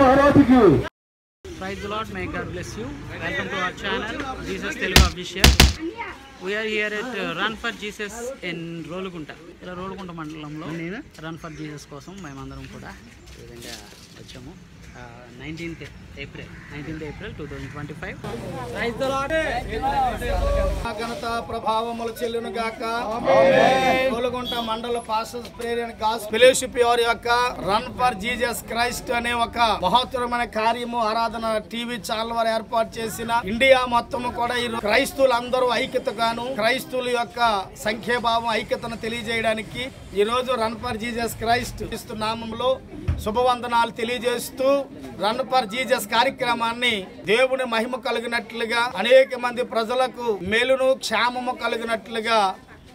Praise the Lord, may God bless you. Welcome to our channel, Jesus Telugu Official. We are here at Run for Jesus in Rolugunta. ఇలా రోలుగుంట మండలంలో run for Jesus కోసం మేమందరం కూడా ఈ విధంగా వచ్చాము. 19th April 2025. Praise the Lord. ఘనత ప్రభావములు చెల్లును గాక. రోలుగుంట మండల pastors prayer and gospel fellowship వారి యొక్క రన్ ఫర్ జీసస్ క్రైస్ట్ అనే ఒక మహోత్తరమైన కార్యము ఆరాధన టీవీ ఛానల్ వారు ఏర్పాటు చేసిన ఇండియా మొత్తం కూడా ఈ క్రైస్తవులందరూ ఐక్యతగాను క్రైస్తవుల యొక్క సంఖ్యాభావం ఐక్యతను తెలియజేయడానికి ఈ రోజు రన్ ఫర్ జీసస్ క్రైస్ట్ నామంలో శుభవందనాలు తెలియజేస్తూ రన్ ఫర్ జీసస్ కార్యక్రమాన్ని దేవుని మహిమ కలిగినట్లుగా అనేక మంది ప్రజలకు మేలును క్షేమము కలిగినట్లుగా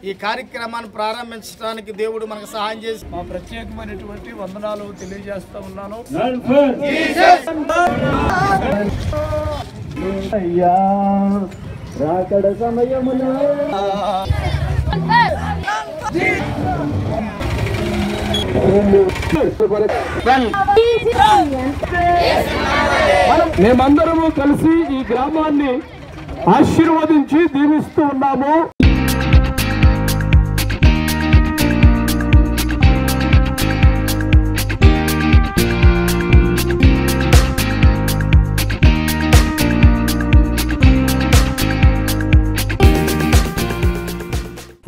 ఈ కార్యక్రమాన్ని ప్రారంభించడానికి దేవుడు మనకు సహాయం చేసి మా ప్రత్యేకమైనటువంటి వందనాలు తెలియజేస్తా ఉన్నాను. రాకడ సమయములో మేమందరము కలిసి ఈ గ్రామాన్ని ఆశీర్వదించి దీవిస్తూ ఉన్నాము.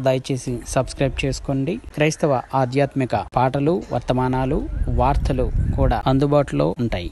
దయచేసి సబ్స్క్రైబ్ చేసుకోండి. క్రైస్తవ ఆధ్యాత్మిక పాటలు, వర్తమానాలు, వార్తలు కూడా అందుబాటులో ఉంటాయి.